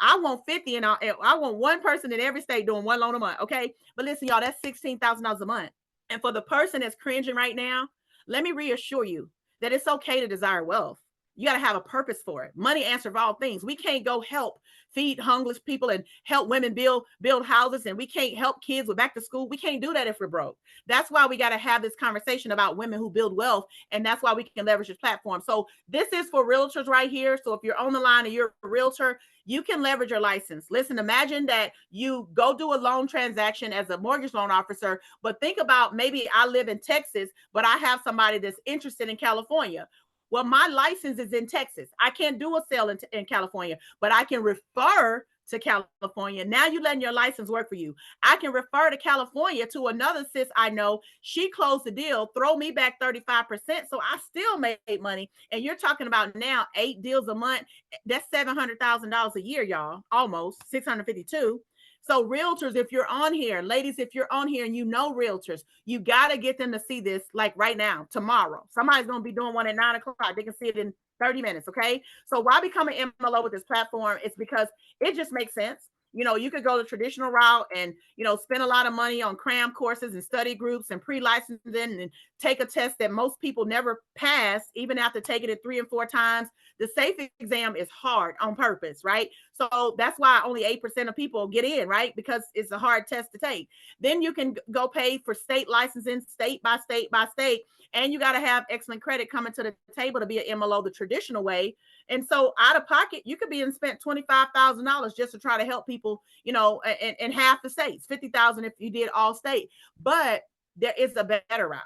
I want 50 and I want one person in every state doing one loan a month. Okay. But listen, y'all, that's $16,000 a month. And for the person that's cringing right now, let me reassure you that it's okay to desire wealth. You got to have a purpose for it. Money answers all things. We can't go help feed homeless people and help women build houses, and we can't help kids with back to school. We can't do that if we're broke. That's why we got to have this conversation about women who build wealth, and that's why we can leverage this platform. So this is for realtors right here. So if you're on the line and you're a realtor, you can leverage your license. Listen, imagine that you go do a loan transaction as a mortgage loan officer, but think about, maybe I live in Texas, but I have somebody that's interested in California. Well, my license is in Texas. I can't do a sale in California, but I can refer to California. Now you're letting your license work for you. I can refer to California to another sis I know. She closed the deal, throw me back 35%. So I still made money. And you're talking about now 8 deals a month. That's $700,000 a year, y'all. Almost 652. So realtors, if you're on here, ladies, if you're on here and you know realtors, you got to get them to see this like right now, tomorrow. Somebody's going to be doing one at 9 o'clock. They can see it in 30 minutes. Okay. So why become an MLO with this platform? It's because it just makes sense. You know, you could go the traditional route and, you know, spend a lot of money on cram courses and study groups and pre-licensing and take a test that most people never pass, even after taking it 3 and 4 times. The safe exam is hard on purpose, right? So that's why only 8% of people get in, right? Because it's a hard test to take. Then you can go pay for state licensing, state by state by state. And you got to have excellent credit coming to the table to be an MLO the traditional way. And so out of pocket, you could be and spent $25,000 just to try to help people, you know, in half the states, 50,000 if you did all state. But there is a better route.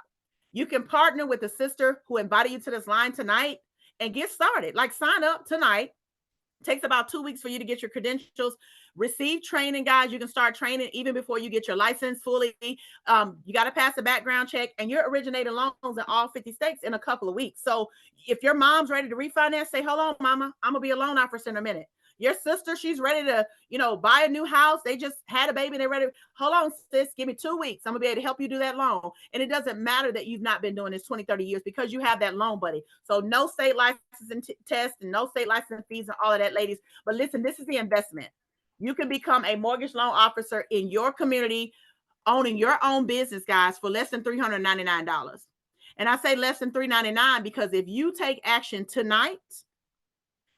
You can partner with a sister who invited you to this line tonight and get started. Like, sign up tonight. It takes about 2 weeks for you to get your credentials. Receive training, guys. You can start training even before you get your license fully. You got to pass a background check, and you're originating loans in all 50 states in a couple of weeks. So if your mom's ready to refinance, say, hold on, mama, I'm going to be a loan officer in a minute. Your sister, she's ready to, you know, buy a new house. They just had a baby and they're ready. Hold on, sis, give me 2 weeks. I'm gonna be able to help you do that loan. And it doesn't matter that you've not been doing this 20, 30 years because you have that loan buddy. So no state licensing test and no state licensing fees and all of that, ladies. But listen, this is the investment. You can become a mortgage loan officer in your community, owning your own business, guys, for less than $399. And I say less than $399 because if you take action tonight,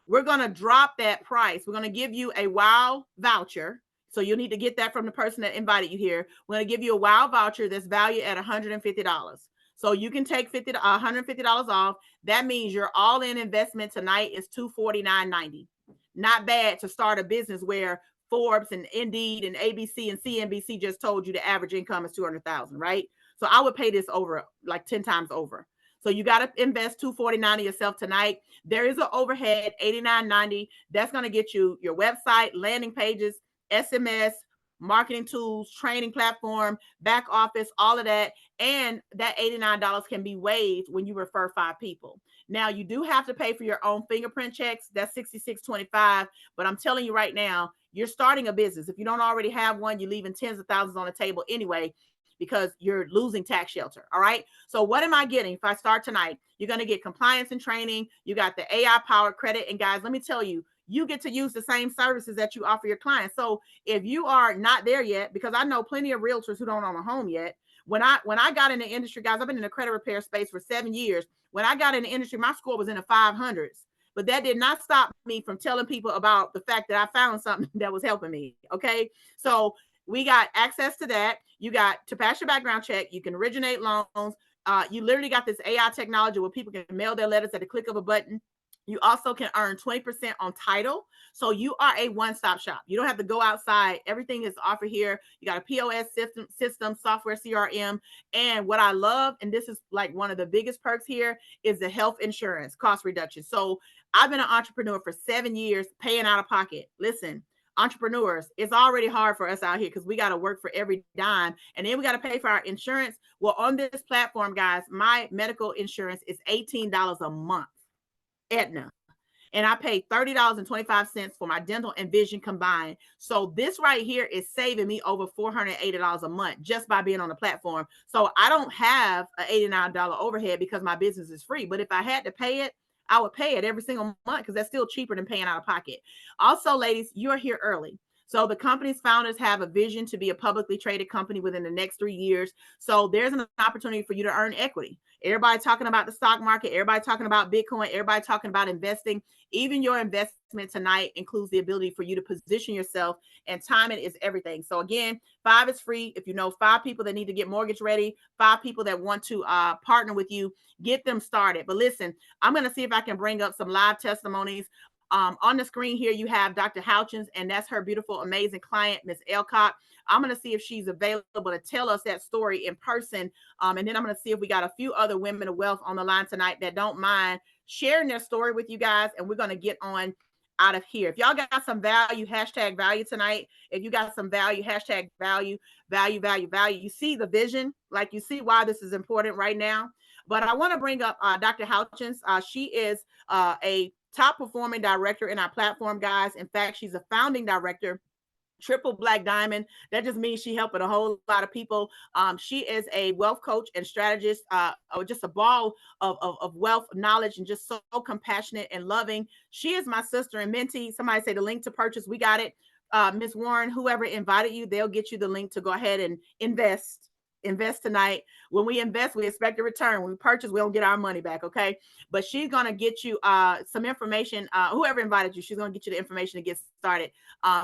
we're going to drop that price. We're going to give you a WOW voucher. So you'll need to get that from the person that invited you here. We're going to give you a WOW voucher that's valued at $150. So you can take $150 off. That means your all-in investment tonight is $249.90. Not bad to start a business where Forbes and Indeed and ABC and CNBC just told you the average income is $200,000, right? So I would pay this over like 10 times over. So you got to invest $249 in yourself tonight. There is an overhead, $89.90. That's going to get you your website, landing pages, SMS, marketing tools, training platform, back office, all of that. And that $89 can be waived when you refer 5 people. Now, you do have to pay for your own fingerprint checks. That's $66.25. But I'm telling you right now, you're starting a business. If you don't already have one, you're leaving tens of thousands on the table anyway, because you're losing tax shelter. All right. So what am I getting if I start tonight? You're going to get compliance and training. You got the AI powered credit. And guys, let me tell you, you get to use the same services that you offer your clients. So if you are not there yet, because I know plenty of realtors who don't own a home yet. When I got in the industry, guys, I've been in the credit repair space for 7 years. When I got in the industry, my score was in the 500s. But that did not stop me from telling people about the fact that I found something that was helping me. Okay. So we got access to that. You got to pass your background check. You can originate loans. You literally got this AI technology where people can mail their letters at the click of a button. You also can earn 20% on title. So you are a one-stop shop. You don't have to go outside. Everything is offered here. You got a POS system, software, CRM. And what I love, and this is like one of the biggest perks here, is the health insurance cost reduction. So I've been an entrepreneur for 7 years, paying out of pocket. Listen, entrepreneurs, it's already hard for us out here because we got to work for every dime, and then we got to pay for our insurance. Well, on this platform, guys, my medical insurance is $18 a month, Aetna, and I pay $30.25 for my dental and vision combined. So this right here is saving me over $480 a month just by being on the platform. So I don't have an $89 overhead because my business is free. But if I had to pay it, I would pay it every single month because that's still cheaper than paying out of pocket. Also, ladies, you're here early. So the company's founders have a vision to be a publicly traded company within the next 3 years. So there's an opportunity for you to earn equity. Everybody talking about the stock market, everybody talking about Bitcoin, everybody talking about investing. Even your investment tonight includes the ability for you to position yourself, and timing is everything. So again, 5 is free. If you know 5 people that need to get mortgage ready, 5 people that want to partner with you, get them started. But listen, I'm going to see if I can bring up some live testimonies. On the screen here, you have Dr. Houchins, and that's her beautiful, amazing client, Miss Elcott. I'm going to see if she's available to tell us that story in person. And then I'm going to see if we got a few other women of wealth on the line tonight that don't mind sharing their story with you guys. And we're going to get on out of here. If y'all got some value, hashtag value tonight. If you got some value, hashtag value, value, value, value. You see the vision, like you see why this is important right now. But I want to bring up Dr. Houchins. She is a top performing director in our platform, guys. In fact, she's a founding director, triple black diamond. That just means she helping a whole lot of people. She is a wealth coach and strategist, or just a ball of wealth knowledge, and just so compassionate and loving. She is my sister and mentee. Somebody say the link to purchase, we got it. Miss Warren, whoever invited you, they'll get you the link to go ahead and invest tonight. When we invest, we expect a return. When we purchase, we don't get our money back. Okay. But she's going to get you some information. Whoever invited you, she's going to get you the information to get started.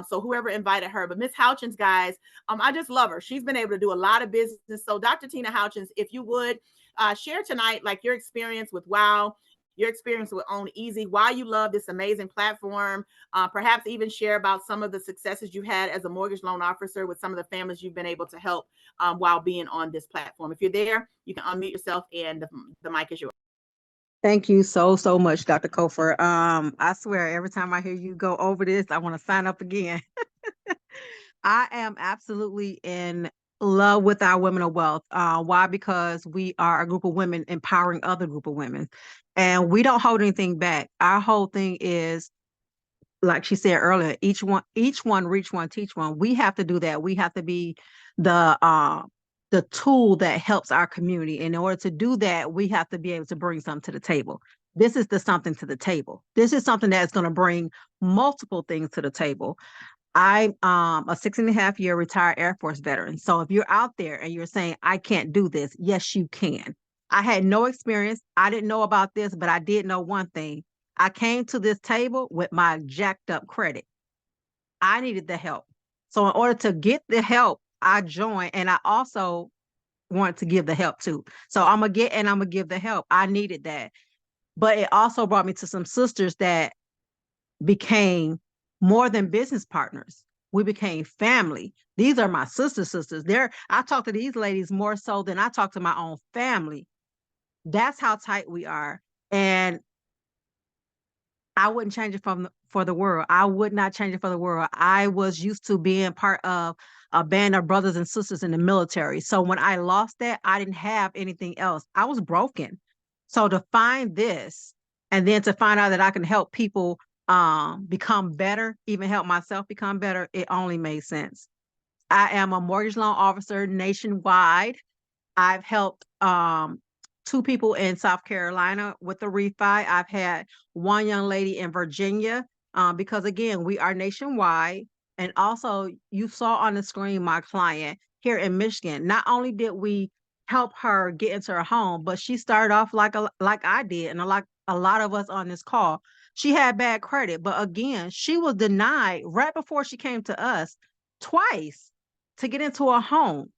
So whoever invited her, but Miss Houchins, guys, I just love her. She's been able to do a lot of business. So Dr. Tina Houchins, if you would share tonight, like your experience with WOW, your experience with Own Easy, why you love this amazing platform, perhaps even share about some of the successes you had as a mortgage loan officer with some of the families you've been able to help while being on this platform. If you're there, you can unmute yourself and the mic is yours. Thank you so much, Dr. Kofer. I swear every time I hear you go over this, I want to sign up again. I am absolutely in love with our women of wealth. Why? Because we are a group of women empowering other group of women, and we don't hold anything back. Our whole thing is, like she said earlier, each one reach one, teach one. We have to do that. We have to be the tool that helps our community. In order to do that, we have to be able to bring something to the table. This is the something to the table. This is something that's going to bring multiple things to the table. I'm a 6.5-year retired Air Force veteran. So if you're out there and you're saying, I can't do this, yes, you can. I had no experience. I didn't know about this, but I did know one thing. I came to this table with my jacked up credit. I needed the help. So in order to get the help, I joined, and I also want to give the help too. So I'm going to give the help. I needed that. But it also brought me to some sisters that became more than business partners. We became family. These are my sisters. I talk to these ladies more so than I talk to my own family. That's how tight we are. And I wouldn't change it for the world. I would not change it for the world. I was used to being part of a band of brothers and sisters in the military. So when I lost that, I didn't have anything else. I was broken. So to find this, and then to find out that I can help people become better, even help myself become better, it only made sense. I am a mortgage loan officer nationwide. I've helped 2 people in South Carolina with the refi. I've had one young lady in Virginia, because again, we are nationwide. And also, you saw on the screen my client here in Michigan. Not only did we help her get into her home, but she started off like I did, and like a lot of us on this call. She had bad credit, but again, she was denied right before she came to us twice to get into a home.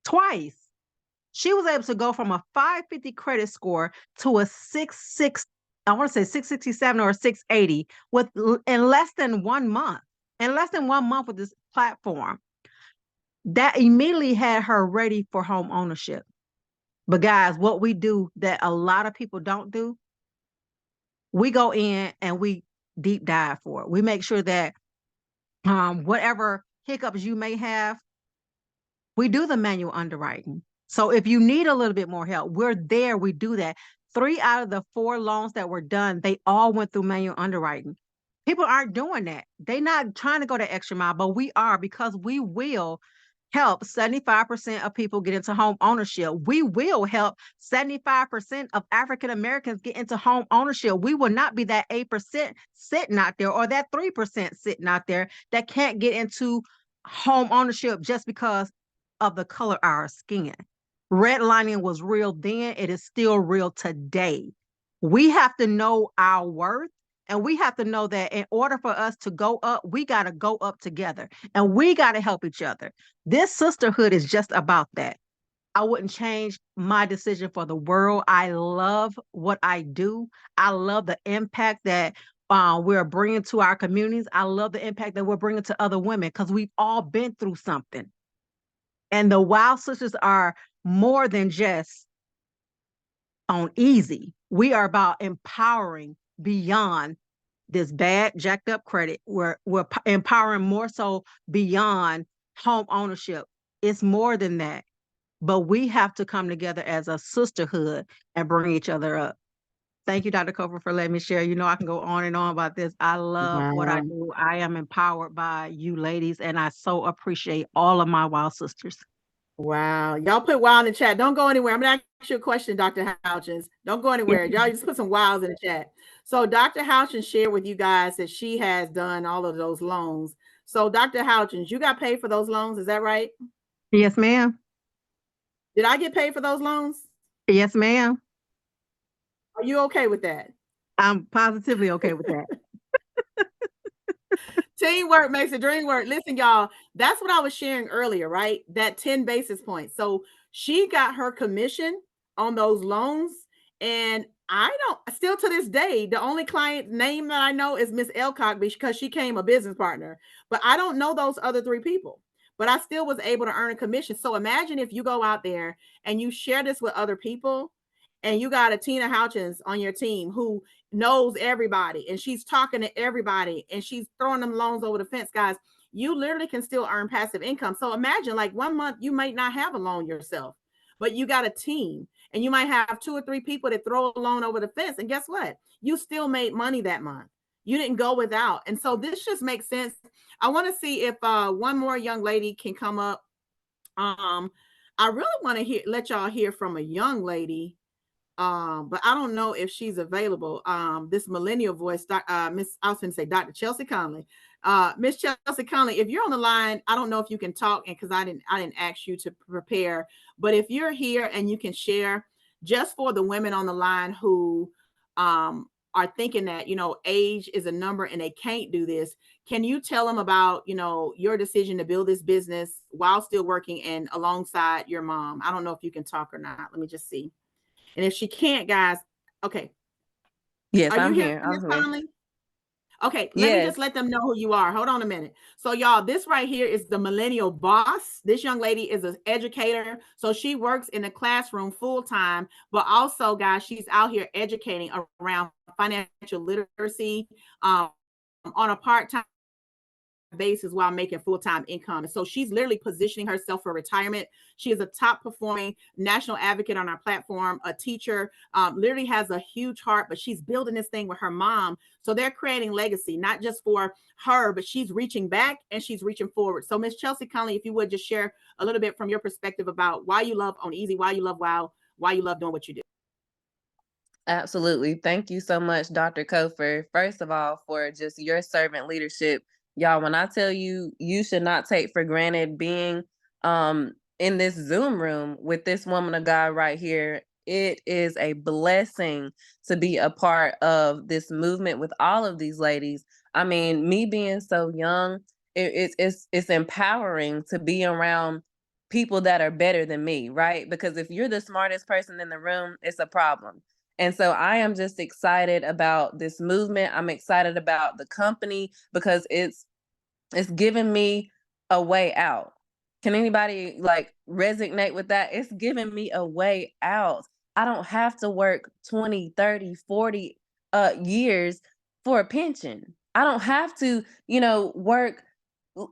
Twice. She was able to go from a 550 credit score to a 667 or a 680 in less than 1 month. In less than 1 month with this platform. That immediately had her ready for home ownership. But guys, what we do that a lot of people don't do, we go in and we deep dive for it. We make sure that whatever hiccups you may have, we do the manual underwriting. So if you need a little bit more help, we're there. We do that. 3 out of the 4 loans that were done, they all went through manual underwriting. People aren't doing that. They're not trying to go the extra mile, but we are, because we will help 75% of people get into home ownership. We will help 75% of African Americans get into home ownership. We will not be that 8% sitting out there or that 3% sitting out there that can't get into home ownership just because of the color of our skin. Redlining was real then, it is still real today. We have to know our worth, and we have to know that in order for us to go up, we got to go up together and we got to help each other. This sisterhood is just about that. I wouldn't change my decision for the world. I love what I do. I love the impact that we're bringing to our communities. I love the impact that we're bringing to other women because we've all been through something. And the Wow Sisters are more than just on easy. We are about empowering beyond this bad jacked up credit. We're empowering more so beyond home ownership. It's more than that. But we have to come together as a sisterhood and bring each other up. Thank you, Dr. Cofer, for letting me share. You know, I can go on and on about this. I love what I Wow. do. I am empowered by you ladies, and I so appreciate all of my wild sisters. Wow. Y'all put wow in the chat. Don't go anywhere. I'm going to ask you a question, Dr. Houchins. Don't go Yes, anywhere. Y'all just put some wows in the chat. So Dr. Houchins shared with you guys that she has done all of those loans. So Dr. Houchins, you got paid for those loans. Is that right? yes, ma'am. Did I get paid for those loans? Yes, ma'am. Are you okay with that? I'm positively okay with that. Teamwork makes the dream work. Listen, y'all, that's what I was sharing earlier, right? That 10 basis points. So she got her commission on those loans. And I don't still to this day, the only client name that I know is Miss Elcock because she came a business partner. But I don't know those other three people. But I still was able to earn a commission. So imagine if you go out there and you share this with other people and you got a Tina Houchins on your team who knows everybody and she's talking to everybody and she's throwing them loans over the fence, guys. You literally can still earn passive income. So imagine like 1 month you might not have a loan yourself, but you got a team and you might have 2 or 3 people that throw a loan over the fence. And guess what? You still made money that month. You didn't go without. And so this just makes sense. I want to see if one more young lady can come up. I really want to let y'all hear from a young lady, but I don't know if she's available. This millennial voice, Miss, I was going to say Dr. Chelsea Conley. Miss Chelsea Conley, if you're on the line, I don't know if you can talk, and because I didn't ask you to prepare, but if you're here and you can share, just for the women on the line who are thinking that age is a number and they can't do this, can you tell them about your decision to build this business while still working and alongside your mom? I don't know if you can talk or not. Let me just see. And if she can't, guys, okay. Yes, Are you I'm here, here. Miss I'm here. Conley? Okay, let me just Yes. let them know who you are. Hold on a minute. So, y'all, this right here is the millennial boss. This young lady is an educator. So she works in the classroom full time, but also, guys, she's out here educating around financial literacy on a part-time basis while making full-time income. And so she's literally positioning herself for retirement. She is a top performing national advocate on our platform, a teacher, literally has a huge heart, but she's building this thing with her mom. So they're creating legacy, not just for her, but she's reaching back and she's reaching forward. So Miss Chelsea Conley, if you would just share a little bit from your perspective about why you love On Easy, why you love Wow, why you love doing what you do. Absolutely. Thank you so much, Dr. Kofer. First of all, for just your servant leadership. Y'all, when I tell you, you should not take for granted being in this Zoom room with this woman of God right here. It is a blessing to be a part of this movement with all of these ladies. I mean, me being so young, it's empowering to be around people that are better than me, right? Because if you're the smartest person in the room, it's a problem. And so I am just excited about this movement. I'm excited about the company because it's giving me a way out. Can anybody like resonate with that? It's giving me a way out. I don't have to work 20, 30, 40 years for a pension. I don't have to, work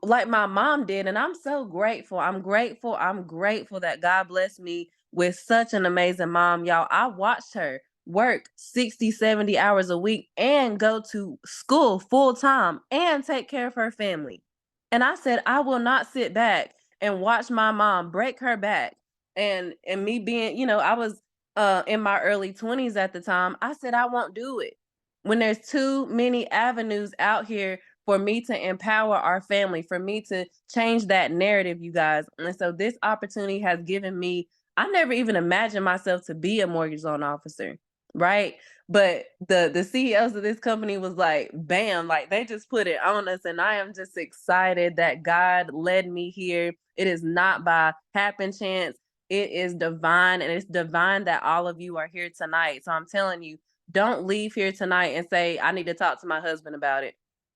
like my mom did. And I'm so grateful. I'm grateful. I'm grateful that God blessed me with such an amazing mom. Y'all, I watched her work 60, 70 hours a week and go to school full time and take care of her family. And I said, I will not sit back and watch my mom break her back. And me being, I was in my early 20s at the time, I said I won't do it. When there's too many avenues out here for me to empower our family, for me to change that narrative, you guys. And so this opportunity has given me, I never even imagined myself to be a mortgage loan officer, right? But the CEOs of this company was like, bam, like they just put it on us. And I am just excited that God led me here. It is not by happen chance. It is divine, and it's divine that all of you are here tonight. So I'm telling you, don't leave here tonight and say, I need to talk to my husband about it.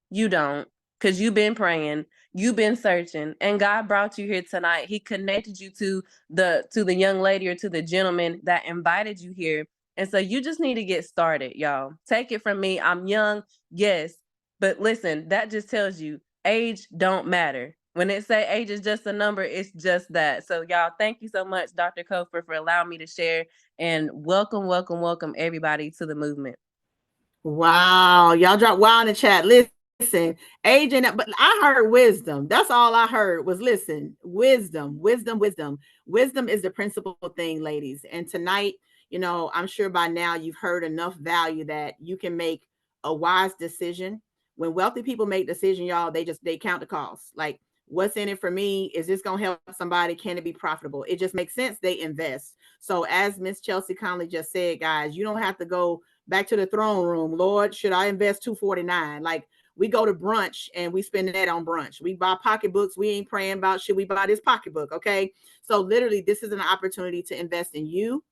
You don't, because you've been praying, you've been searching, and God brought you here tonight. He connected you to the young lady or to the gentleman that invited you here. And so you just need to get started, y'all. Take it from me. I'm young, yes, but listen, that just tells you age don't matter. When it say age is just a number, it's just that. So y'all, thank you so much, Dr. Kofer, for allowing me to share, and welcome, welcome, welcome everybody to the movement. Wow. Y'all drop wow in the chat. Listen, age and but I heard wisdom. That's all I heard was listen, wisdom, wisdom, wisdom. Wisdom is the principal thing, ladies. And tonight, I'm sure by now you've heard enough value that you can make a wise decision. When wealthy people make decisions, y'all, they count the costs. Like, what's in it for me? Is this going to help somebody? Can it be profitable? It just makes sense. They invest. So as Miss Chelsea Conley just said, guys, you don't have to go back to the throne room. Lord, should I invest $249? Like, we go to brunch and we spend that on brunch. We buy pocketbooks. We ain't praying about, should we buy this pocketbook? Okay. So literally, this is an opportunity to invest in you,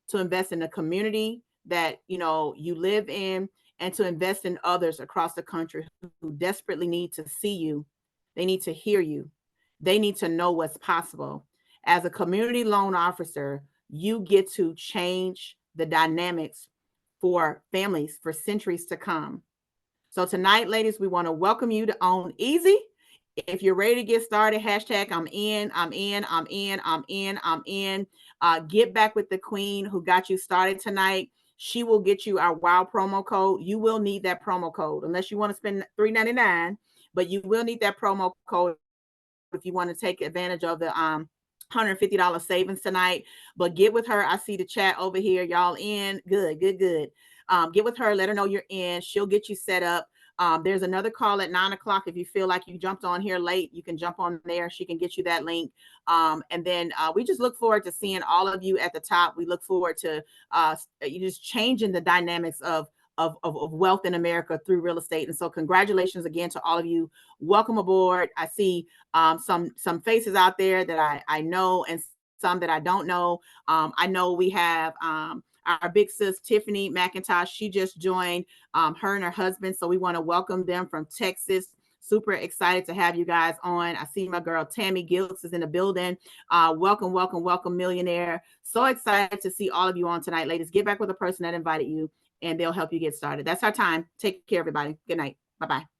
to invest in the community that, you live in, and to invest in others across the country who desperately need to see you. They need to hear you. They need to know what's possible. As a community loan officer, you get to change the dynamics for families for centuries to come. So tonight, ladies, we want to welcome you to Own Easy. If you're ready to get started, hashtag I'm in, I'm in, I'm in, I'm in, I'm in. Get back with the queen who got you started tonight. She will get you our WOW promo code. You will need that promo code unless you want to spend $3.99, but you will need that promo code if you want to take advantage of the $150 savings tonight. But get with her. I see the chat over here. Y'all in? Good, good, good. Get with her. Let her know you're in. She'll get you set up. There's another call at 9 o'clock. If you feel like you jumped on here late, you can jump on there. She can get you that link. And then we just look forward to seeing all of you at the top. We look forward to you just changing the dynamics of wealth in America through real estate. And so congratulations again to all of you. Welcome aboard. I see some faces out there that I know and some that I don't know. I know we have our big sis, Tiffany McIntosh. She just joined, her and her husband. So we want to welcome them from Texas. Super excited to have you guys on. I see my girl Tammy Gilks is in the building. Welcome, welcome, welcome, millionaire. So excited to see all of you on tonight, ladies. Get back with the person that invited you, and they'll help you get started. That's our time. Take care, everybody. Good night. Bye-bye.